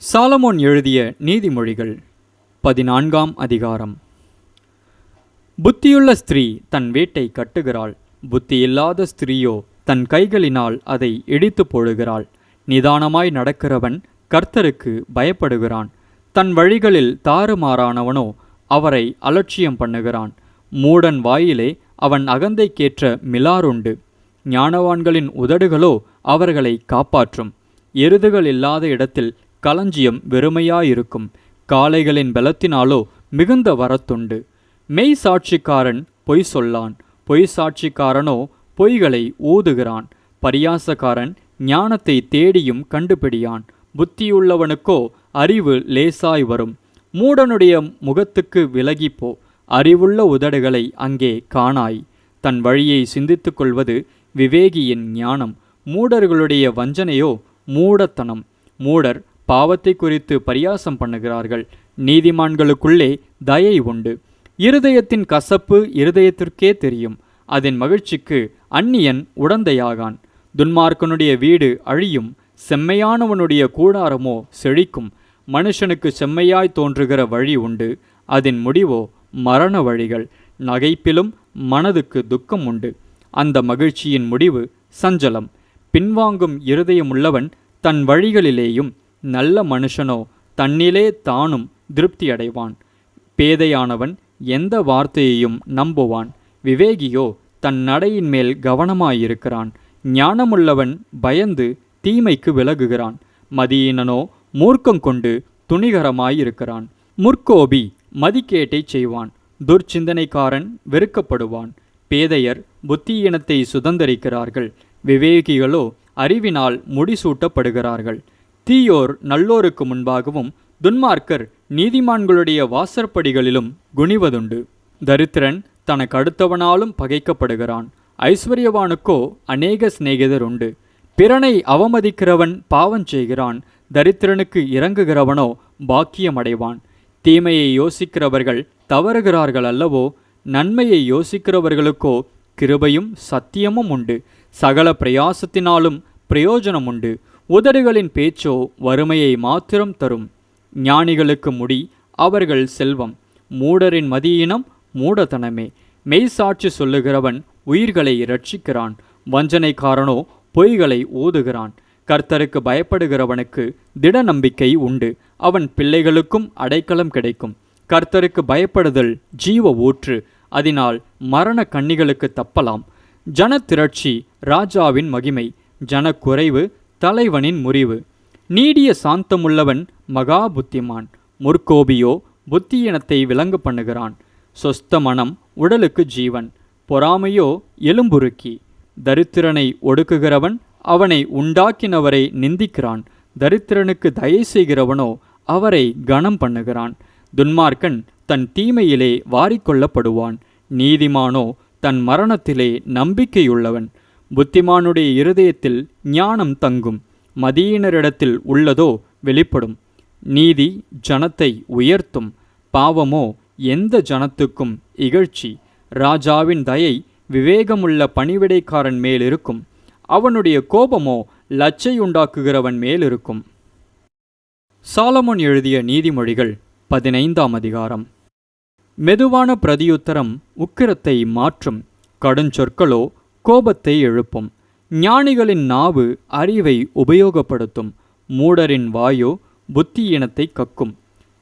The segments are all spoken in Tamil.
சாலமோன் எழுதிய நீதிமொழிகள் 14ஆம் அதிகாரம். புத்தியுள்ள ஸ்திரீ தன் வீட்டை கட்டுகிறாள், புத்தியில்லாத ஸ்திரீயோ தன் கைகளினால் அதை இடித்து போடுகிறாள். நிதானமாய் நடக்கிறவன் கர்த்தருக்கு பயப்படுகிறான். தன் வழிகளில் தாறுமாறானவனோ அவரை அலட்சியம் பண்ணுகிறான். மூடன் வாயிலே அவன் அகந்தைக்கேற்ற மிலாறுண்டு. ஞானவான்களின் உதடுகளோ அவர்களை காப்பாற்றும். எருதுகள் இல்லாத இடத்தில் களஞ்சியம் வெறுமையாயிருக்கும். காளைகளின் பலத்தினாலோ மிகுந்த வரத்துண்டு. மெய் சாட்சிக்காரன் பொய் சொல்லான், பொய் சாட்சிக்காரனோ பொய்களை ஊதுகிறான். பரியாசக்காரன் ஞானத்தை தேடியும் கண்டுபிடியான். புத்தியுள்ளவனுக்கோ அறிவு லேசாய் வரும். மூடனுடைய முகத்துக்கு விலகிப்போ, அறிவுள்ள உதடுகளை அங்கே காணாய். தன் வழியை சிந்தித்து கொள்வது விவேகியின் ஞானம். மூடர்களுடைய வஞ்சனையோ மூடத்தனம். மூடர் பாவத்தை குறித்து பரியாசம் பண்ணுகிறார்கள். நீதிமான்களுக்குள்ளே தயை உண்டு. இருதயத்தின் கசப்பு இருதயத்திற்கே தெரியும். அதன் மகிழ்ச்சிக்கு அந்நியன் உடந்தையாகான். துன்மார்க்கனுடைய வீடு அழியும், செம்மையானவனுடைய கூடாரமோ செழிக்கும். மனுஷனுக்கு செம்மையாய் தோன்றுகிற வழி உண்டு, அதன் முடிவோ மரண வழிகள். நகைப்பிலும் மனதுக்கு துக்கம் உண்டு, அந்த மகிழ்ச்சியின் முடிவு சஞ்சலம். பின்வாங்கும் இருதயமுள்ளவன் தன் வழிகளிலேயும், நல்ல மனுஷனோ தன்னிலே தானும் திருப்தி அடைவான். பேதையானவன் எந்த வார்த்தையையும் நம்புவான். விவேகியோ தன் நடையின் மேல் கவனமாயிருக்கிறான். ஞானமுள்ளவன் பயந்து தீமைக்கு விலகுகிறான். மதியீனனோ மூர்க்கங்கொண்டு துணிகரமாயிருக்கிறான். முற்கோபி மதிக்கேட்டைச் செய்வான். துர்ச்சிந்தனைக்காரன் வெறுக்கப்படுவான். பேதையர் புத்தியீனத்தை சுதந்தரிக்கிறார்கள். விவேகிகளோ அறிவினால் முடிசூட்டப்படுகிறார்கள். தீயோர் நல்லோருக்கு முன்பாகவும், துன்மார்க்கர் நீதிமான்களுடைய வாசற்படிகளிலும் குனிவதுண்டு. தரித்திரன் தனக்கு அடுத்தவனாலும் பகைக்கப்படுகிறான். ஐஸ்வர்யவானுக்கோ அநேக சிநேகிதர் உண்டு. பிறனை அவமதிக்கிறவன் பாவம் செய்கிறான். தரித்திரனுக்கு இறங்குகிறவனோ பாக்கியமடைவான். தீமையை யோசிக்கிறவர்கள் தவறுகிறார்கள் அல்லவோ? நன்மையை யோசிக்கிறவர்களுக்கோ கிருபையும் சத்தியமும் உண்டு. சகல பிரயாசத்தினாலும் பிரயோஜனம் உண்டு. உதடுகளின் பேச்சோ வறுமையை மாத்திரம் தரும். ஞானிகளுக்கு முடி அவர்கள் செல்வம். மூடரின் மதியினம் மூடத்தனமே. மெய்சாட்சி சொல்லுகிறவன் உயிர்களை இரட்சிக்கிறான். வஞ்சனைக்காரனோ பொய்களை ஊதுகிறான். கர்த்தருக்கு பயப்படுகிறவனுக்கு திட நம்பிக்கை உண்டு. அவன் பிள்ளைகளுக்கும் அடைக்கலம் கிடைக்கும். கர்த்தருக்கு பயப்படுதல் ஜீவ ஊற்று, அதனால் மரண கண்ணிகளுக்கு தப்பலாம். ஜனத்திரட்சி ராஜாவின் மகிமை, ஜனக்குறைவு தலைவனின் முறிவு. நீடிய சாந்தமுள்ளவன் மகா புத்திமான். முற்கோபியோ புத்தியினத்தை விளங்க பண்ணுகிறான். சொஸ்த மனம் உடலுக்கு ஜீவன், பொறாமையோ எலும்புருக்கி. தரித்திரனை ஒடுக்குகிறவன் அவனை உண்டாக்கினவரை நிந்திக்கிறான். தரித்திரனுக்கு தயை செய்கிறவனோ அவரை கனம் பண்ணுகிறான். துன்மார்க்கன் தன் தீமையிலே வாரிக்கொள்ளப்படுவான். நீதிமானோ தன் மரணத்திலே நம்பிக்கையுள்ளவன். புத்திமானுடைய இருதயத்தில் ஞானம் தங்கும், மதியினரிடத்தில் உள்ளதோ வெளிப்படும். நீதி ஜனத்தை உயர்த்தும், பாவமோ எந்த ஜனத்துக்கும் இகழ்ச்சி. ராஜாவின் தயை விவேகமுள்ள பணிவிடைக்காரன் மேலிருக்கும், அவனுடைய கோபமோ லச்சையுண்டாக்குகிறவன் மேலிருக்கும். சாலமோன் எழுதிய நீதிமொழிகள் 15ஆம் அதிகாரம். மெதுவான பிரதியுத்தரம் உக்கிரத்தை மாற்றும், கடுஞ்சொற்களோ கோபத்தை எழுப்பும். ஞானிகளின் நாவு அறிவை உபயோகப்படுத்தும், மூடரின் வாயோ புத்தியினத்தை கக்கும்.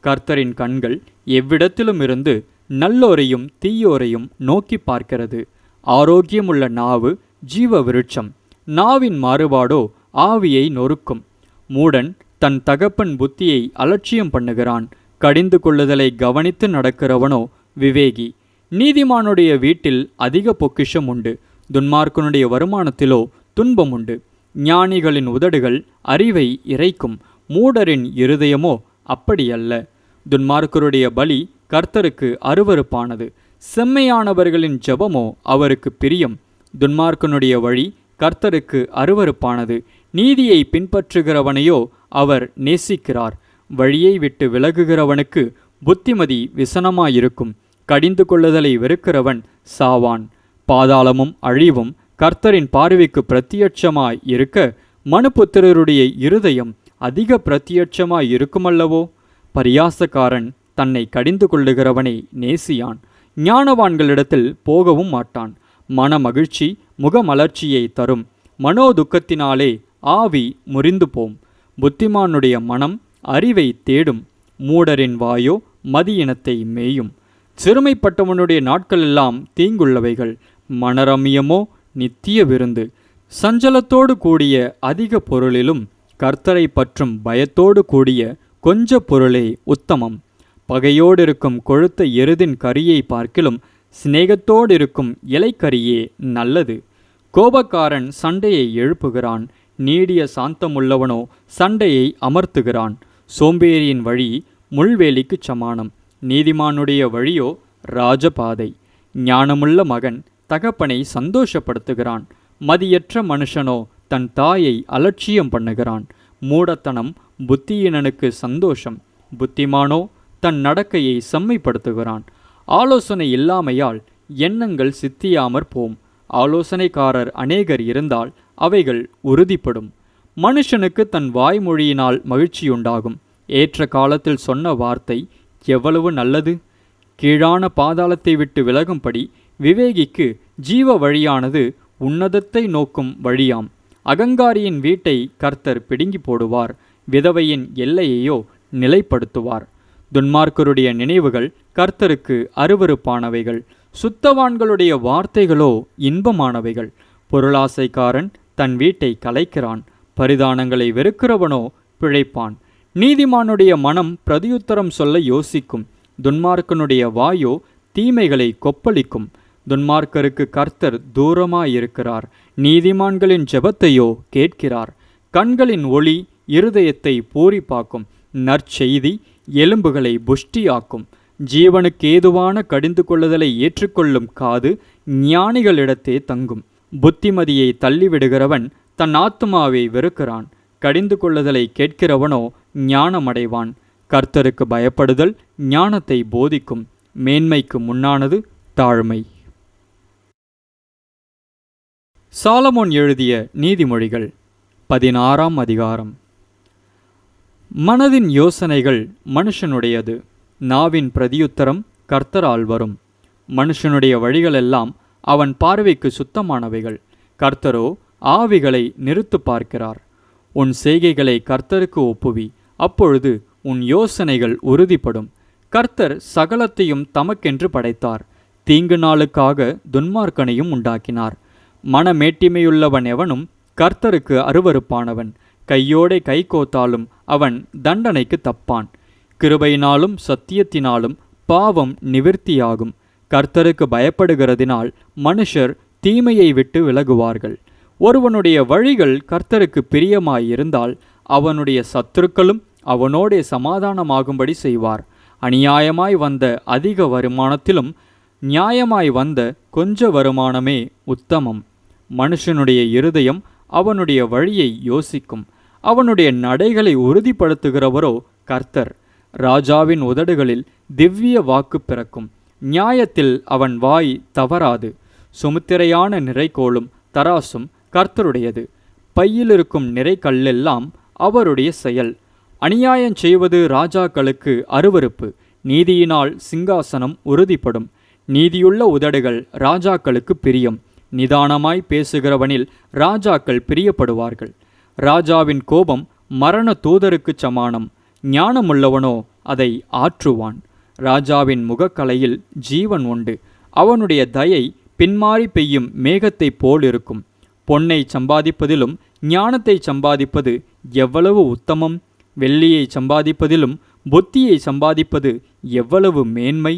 கர்த்தரின் கண்கள் எவ்விடத்திலும் இருந்து நல்லோரையும் தீயோரையும் நோக்கி பார்க்கிறது. ஆரோக்கியமுள்ள நாவு ஜீவ விருட்சம், நாவின் மாறுபாடோ ஆவியை நொறுக்கும். மூடன் தன் தகப்பன் புத்தியை அலட்சியம் பண்ணுகிறான். கடிந்து கொள்ளுதலை கவனித்து நடக்கிறவனோ விவேகி. நீதிமானுடைய வீட்டில் அதிக பொக்கிஷம் உண்டு, துன்மார்க்கனுடைய வருமானத்திலோ துன்பம் உண்டு. ஞானிகளின் உதடுகள் அறிவை இறைக்கும், மூடரின் இருதயமோ அப்படியல்ல. துன்மார்க்கருடைய பலி கர்த்தருக்கு அருவருப்பானது, செம்மையானவர்களின் ஜெபமோ அவருக்கு பிரியம். துன்மார்க்கனுடைய வழி கர்த்தருக்கு அருவருப்பானது, நீதியை பின்பற்றுகிறவனையோ அவர் நேசிக்கிறார். வழியை விட்டு விலகுகிறவனுக்கு புத்திமதி விசனமாயிருக்கும், கடிந்து கொள்ளுதலை வெறுக்கிறவன் சாவான். பாதாளமும் அழிவும் கர்த்தரின் பார்வைக்கு பிரத்தியட்சமாய் இருக்க, மனுபுத்திரருடைய இருதயம் அதிக பிரத்யட்சமாய் இருக்குமல்லவோ? பரியாசக்காரன் தன்னை கடிந்து கொள்ளுகிறவனை நேசியான். ஞானவான்களிடத்தில் போகவும் மாட்டான். மன மகிழ்ச்சி முகமலர்ச்சியை தரும். மனோதுக்கத்தினாலே ஆவி முறிந்து போம். புத்திமானுடைய மனம் அறிவை தேடும். மூடரின் வாயோ மதியினத்தை மேயும். சிறுமைப்பட்டவனுடைய நாட்களெல்லாம் தீங்குள்ளவைகள். மனரமியமோ நித்திய விருந்து. சஞ்சலத்தோடு கூடிய அதிக பொருளிலும் கர்த்தரை பற்றும் பயத்தோடு கூடிய கொஞ்ச பொருளே உத்தமம். பகையோடிருக்கும் கொழுத்த எருதின் கரியை பார்க்கிலும் சிநேகத்தோடிருக்கும் இலைக்கரியே நல்லது. கோபக்காரன் சண்டையை எழுப்புகிறான். நீடிய சாந்தமுள்ளவனோ சண்டையை அமர்த்துகிறான். சோம்பேறியின் வழி முள்வேலிக்குச் சமானம். நீதிமானுடைய வழியோ ராஜபாதை. ஞானமுள்ள மகன் தகப்பனை சந்தோஷப்படுத்துகிறான். மதியற்ற மனுஷனோ தன் தாயை அலட்சியம் பண்ணுகிறான். மூடத்தனம் புத்தியினனுக்கு சந்தோஷம். புத்திமானோ தன் நடக்கையை செம்மைப்படுத்துகிறான். ஆலோசனை இல்லாமையால் எண்ணங்கள் சித்தியாமற் போம். ஆலோசனைக்காரர் அநேகர் இருந்தால் அவைகள் உறுதிப்படும். மனுஷனுக்கு தன் வாய்மொழியினால் மகிழ்ச்சியுண்டாகும். ஏற்ற காலத்தில் சொன்ன வார்த்தை எவ்வளவு நல்லது. கீழான பாதாளத்தை விட்டு விலகும்படி விவேகிக்கு ஜீவ வழியானது உன்னதத்தை நோக்கும் வழியாம். அகங்காரியின் வீட்டை கர்த்தர் பிடுங்கி போடுவார். விதவையின் எல்லையையோ நிலைப்படுத்துவார். துன்மார்க்கருடைய நினைவுகள் கர்த்தருக்கு அருவருப்பானவைகள். சுத்தவான்களுடைய வார்த்தைகளோ இன்பமானவைகள். பொருளாசைக்காரன் தன் வீட்டை கலைக்கிறான். பரிதானங்களை வெறுக்கிறவனோ பிழைப்பான். நீதிமானுடைய மனம் பிரதியுத்தரம் சொல்ல யோசிக்கும். துன்மார்க்கனுடைய வாயோ தீமைகளை கொப்பளிக்கும். துன்மார்க்கருக்கு கர்த்தர் தூரமாயிருக்கிறார். நீதிமான்களின் ஜெபத்தையோ கேட்கிறார். கண்களின் ஒளி இருதயத்தை பூரிப்பாக்கும். நற்செய்தி எலும்புகளை புஷ்டியாக்கும். ஜீவனுக்கேதுவான கடிந்து கொள்ளுதலை ஏற்றுக்கொள்ளும் காது ஞானிகளிடத்தே தங்கும். புத்திமதியை தள்ளிவிடுகிறவன் தன் ஆத்துமாவை வெறுக்கிறான். கடிந்து கொள்ளுதலை கேட்கிறவனோ ஞானமடைவான். கர்த்தருக்கு பயப்படுதல் ஞானத்தை போதிக்கும். மேன்மைக்கு முன்னானது தாழ்மை. சாலமோன் எழுதிய நீதிமொழிகள் 16ஆம் அதிகாரம். மனதின் யோசனைகள் மனுஷனுடையது. நாவின் பிரதியுத்தரம் கர்த்தரால் வரும். மனுஷனுடைய வழிகளெல்லாம் அவன் பார்வைக்கு சுத்தமானவைகள். கர்த்தரோ ஆவிகளை நிறுத்து பார்க்கிறார். உன் செய்கைகளை கர்த்தருக்கு ஒப்புவி. அப்பொழுது உன் யோசனைகள் உறுதிப்படும். கர்த்தர் சகலத்தையும் தமக்கென்று படைத்தார். தீங்கு நாளுக்காக துன்மார்க்கனையும் உண்டாக்கினார். மனமேட்டிமையுள்ளவன் எவனும் கர்த்தருக்கு அருவருப்பானவன். கையோடே கை கோத்தாலும் அவன் தண்டனைக்கு தப்பான். கிருபையினாலும் சத்தியத்தினாலும் பாவம் நிவிர்த்தியாகும். கர்த்தருக்கு பயப்படுகிறதினால் மனுஷர் தீமையை விட்டு விலகுவார்கள். ஒருவனுடைய வழிகள் கர்த்தருக்கு பிரியமாயிருந்தால் அவனுடைய சத்துருக்களும் அவனோடே சமாதானமாகும்படி செய்வார். அநியாயமாய் வந்த அதிக வருமானத்திலும் நியாயமாய் வந்த கொஞ்ச வருமானமே உத்தமம். மனுஷனுடைய இருதயம் அவனுடைய வழியை யோசிக்கும். அவனுடைய நடைகளை உறுதிப்படுத்துகிறவரோ கர்த்தர். ராஜாவின் உதடுகளில் திவ்ய வாக்கு பிறக்கும். நியாயத்தில் அவன் வாய் தவறாது. சுமுத்திரையான நிறைகோலும் தராசும் கர்த்தருடையது. பையிலிருக்கும் நிறைகல்லெல்லாம் அவருடைய செயல். அநியாயம் செய்வது ராஜாக்களுக்கு அருவருப்பு. நீதியினால் சிங்காசனம் உறுதிப்படும். நீதியுள்ள உதடுகள் ராஜாக்களுக்கு பிரியம். நிதானமாய் பேசுகிறவனில் ராஜாக்கள் பிரியப்படுவார்கள். ராஜாவின் கோபம் மரண தூதருக்குச் சமானம். ஞானமுள்ளவனோ அதை ஆற்றுவான். ராஜாவின் முகக்கலையில் ஜீவன் உண்டு. அவனுடைய தயை பின்மாறி பெய்யும் மேகத்தைப் போலிருக்கும். பொன்னை சம்பாதிப்பதிலும் ஞானத்தை சம்பாதிப்பது எவ்வளவு உத்தமம். வெள்ளியை சம்பாதிப்பதிலும் புத்தியை சம்பாதிப்பது எவ்வளவு மேன்மை.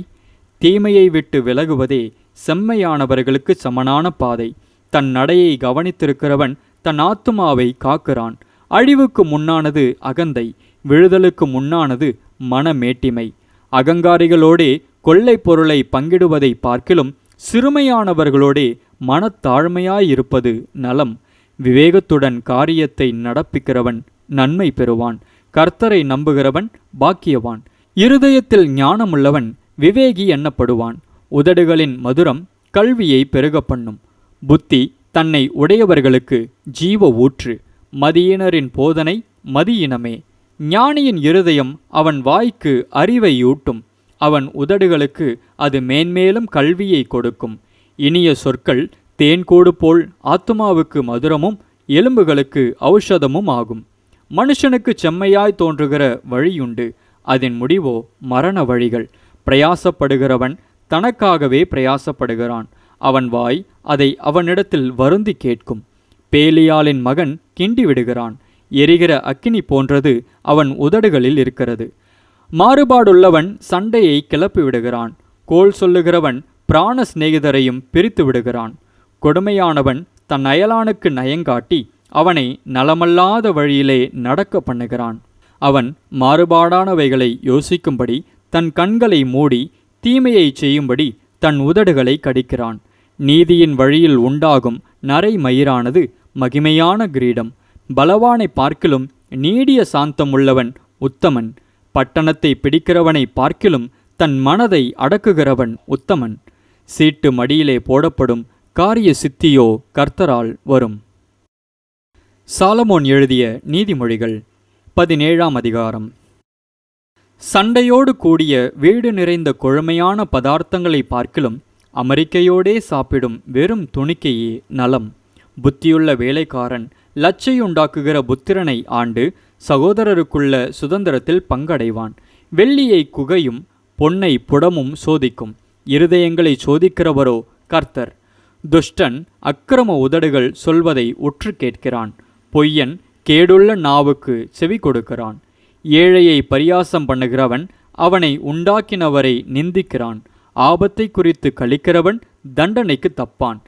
தீமையை விட்டு விலகுவதே செம்மையானவர்களுக்கு சமனான பாதை. தன் நடையை கவனித்திருக்கிறவன் தன் ஆத்துமாவை காக்கிறான். அழிவுக்கு முன்னானது அகந்தை, விழுதலுக்கு முன்னானது மனமேட்டிமை. அகங்காரிகளோடே கொள்ளை பொருளை பங்கிடுவதை பார்க்கிலும் சிறுமையானவர்களோடே மனத்தாழ்மையாயிருப்பது நலம். விவேகத்துடன் காரியத்தை நடப்பிக்கிறவன் நன்மை பெறுவான். கர்த்தரை நம்புகிறவன் பாக்கியவான். இருதயத்தில் ஞானமுள்ளவன் விவேகி எண்ணப்படுவான். உதடுகளின் மதுரம் கல்வியை பெருக பண்ணும். புத்தி தன்னை உடையவர்களுக்கு ஜீவ ஊற்று. மதியினரின் போதனை மதியினமே. ஞானியின் இருதயம் அவன் வாய்க்கு அறிவை ஊட்டும், அவன் உதடுகளுக்கு அது மேன்மேலும் கல்வியை கொடுக்கும். இனிய சொற்கள் தேன்கூடு போல் ஆத்துமாவுக்கு மதுரமும் எலும்புகளுக்கு ஔஷதமும் ஆகும். மனுஷனுக்கு செம்மையாய் தோன்றுகிற வழியுண்டு, அதன் முடிவோ மரண வழிகள். பிரயாசப்படுகிறவன் தனக்காகவே பிரயாசப்படுகிறான், அவன் வாய் அதை அவனிடத்தில் வருந்தி கேட்கும். பேலியாளின் மகன் கிண்டி விடுகிறான், எரிகிற அக்கினி போன்றது அவன் உதடுகளில் இருக்கிறது. மாறுபாடுள்ளவன் சண்டையை கிளப்பி விடுகிறான், கோல் சொல்லுகிறவன் பிராண சிநேகிதரையும் பிரித்து விடுகிறான். கொடுமையானவன் தன் அயலானுக்கு நயங்காட்டி அவனை நலமல்லாத வழியிலே நடக்க பண்ணுகிறான். அவன் மாறுபாடானவைகளை யோசிக்கும்படி தன் கண்களை மூடி தீமையை செய்யும்படி தன் உதடுகளை கடிக்கிறான். நீதியின் வழியில் உண்டாகும் நரை மயிரானது மகிமையான கிரீடம். பலவானை பார்க்கிலும் நீடிய சாந்தம் உள்ளவன் உத்தமன். பட்டணத்தை பிடிக்கிறவனை பார்க்கிலும் தன் மனதை அடக்குகிறவன் உத்தமன். சீட்டு மடியிலே போடப்படும் காரிய சித்தியோ கர்த்தரால் வரும். சாலமோன் எழுதிய நீதிமொழிகள் 17ஆம் அதிகாரம். சண்டையோடு கூடிய வீடு நிறைந்த கொழுமையான பதார்த்தங்களை பார்க்கிலும் அமெரிக்கையோடே சாப்பிடும் வெறும் துணிக்கையே நலம். புத்தியுள்ள வேலைக்காரன் லச்சையுண்டாக்குகிற புத்திரனை ஆண்டு சகோதரருக்குள்ள சுதந்திரத்தில் பங்கடைவான். வெள்ளியை குகையும் பொன்னை புடமும் சோதிக்கும், இருதயங்களை சோதிக்கிறவரோ கர்த்தர். துஷ்டன் அக்கிரம உதடுகள் சொல்வதை உற்று கேட்கிறான், பொய்யன் கேடுள்ள நாவுக்கு செவி கொடுக்கிறான். ஏழையை பரியாசம் பண்ணுகிறவன் அவனை உண்டாக்கினவரை நிந்திக்கிறான். ஆபத்தை குறித்து கழிக்கிறவன் தண்டனைக்கு தப்பான்.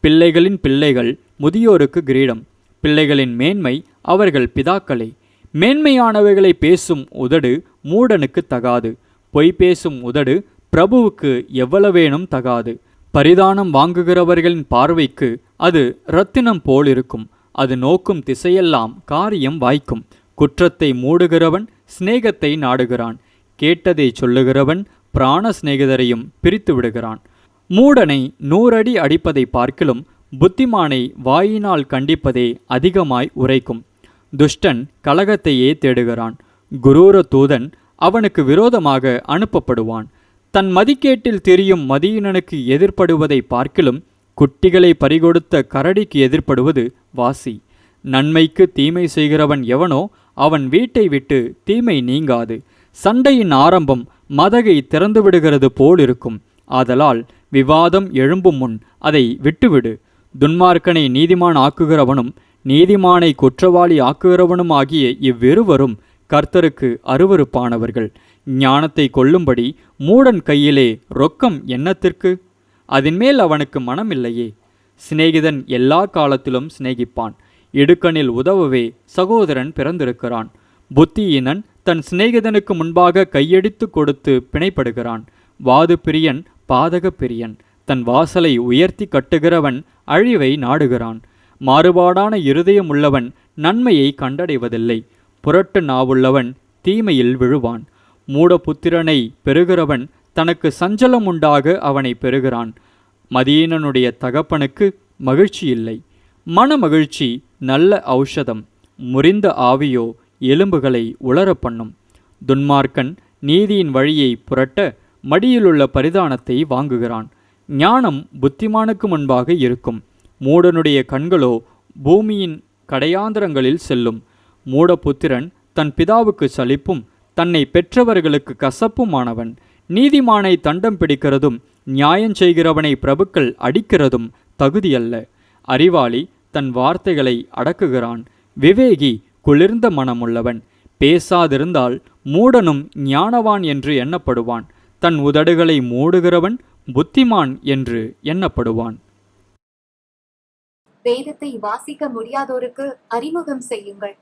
பிள்ளைகளின் பிள்ளைகள் முதியோருக்கு கிரீடம், பிள்ளைகளின் மேன்மை அவர்கள் பிதாக்களே. மேன்மையானவைகளை பேசும் உதடு மூடனுக்கு தகாது, பொய் பேசும் உதடு பிரபுவுக்கு எவ்வளவேனும் தகாது. பரிதானம் வாங்குகிறவர்களின் பார்வைக்கு அது இரத்தினம் போலிருக்கும், அது நோக்கும் திசையெல்லாம் காரியம் வாய்க்கும். குற்றத்தை மூடுகிறவன் சிநேகத்தை நாடுகிறான், கேட்டதை சொல்லுகிறவன் பிராண சிநேகிதரையும் பிரித்து விடுகிறான். மூடனை 100 அடி அடிப்பதை பார்க்கிலும் புத்திமானை வாயினால் கண்டிப்பதே அதிகமாய் உரைக்கும். துஷ்டன் கலகத்தையே தேடுகிறான், குரூர தூதன் அவனுக்கு விரோதமாக அனுப்பப்படுவான். தன் மதிக்கேட்டில் தெரியும் மதியினனுக்கு எதிர்ப்படுவதை பார்க்கிலும் குட்டிகளை பறிகொடுத்த கரடிக்கு எதிர்ப்படுவது வாசி. நன்மைக்கு தீமை செய்கிறவன் எவனோ அவன் வீட்டை விட்டு தீமை நீங்காது. சண்டையின் ஆரம்பம் மதகை திறந்துவிடுகிறது போலிருக்கும், ஆதலால் விவாதம் எழும்பும் முன் அதை விட்டுவிடு. துன்மார்க்கனை நீதிமான் ஆக்குகிறவனும் நீதிமானை குற்றவாளி ஆக்குகிறவனும் ஆகிய இவ்விருவரும் கர்த்தருக்கு அருவருப்பானவர்கள். ஞானத்தை கொள்ளும்படி மூடன் கையிலே ரொக்கம் என்னத்திற்கு? அதன்மேல் அவனுக்கு மனமில்லையே. சிநேகிதன் எல்லா காலத்திலும் சிநேகிப்பான், இடுக்கணில் உதவவே சகோதரன் பிறந்திருக்கிறான். புத்தியினன் தன் சிநேகிதனுக்கு முன்பாக கையெடுத்து கொடுத்து பிணைப்படுகிறான். வாது பிரியன் பாதக பிரியன், தன் வாசலை உயர்த்தி கட்டுகிறவன் அழிவை நாடுகிறான். மாறுபாடான இருதயம் உள்ளவன் நன்மையை கண்டடைவதில்லை, புரட்டு நாவுள்ளவன் தீமையில் விழுவான். மூடபுத்திரனை பெறுகிறவன் தனக்கு சஞ்சலம் உண்டாக அவனை பெறுகிறான். மதியீனனுடைய தகப்பனுக்கு மகிழ்ச்சி இல்லை. மன மகிழ்ச்சி நல்ல ஔஷதம், முறிந்த ஆவியோ எலும்புகளை உலர பண்ணும். துன்மார்க்கன் நீதியின் வழியை புரட்ட மடியிலுள்ள பரிதானத்தை வாங்குகிறான். ஞானம் புத்திமானுக்கு முன்பாக இருக்கும், மூடனுடைய கண்களோ பூமியின் கடையாந்திரங்களில் செல்லும். மூடபுத்திரன் தன் பிதாவுக்கு சலிப்பும் தன்னை பெற்றவர்களுக்கு கசப்புமானவன். நீதிமானை தண்டம் பிடிக்கிறதும் நியாயம் செய்கிறவனை பிரபுக்கள் அடிக்கிறதும் தகுதியல்ல. அறிவாளி தன் வார்த்தைகளை அடக்குகிறான், விவேகி குளிர்ந்த மனமுள்ளவன். பேசாதிருந்தால் மூடனும் ஞானவான் என்று எண்ணப்படுவான், தன் உதடுகளை மூடுகிறவன் புத்திமான் என்று எண்ணப்படுவான். வேதத்தை வாசிக்க முடியாதோருக்கு அறிமுகம் செய்யுங்கள்.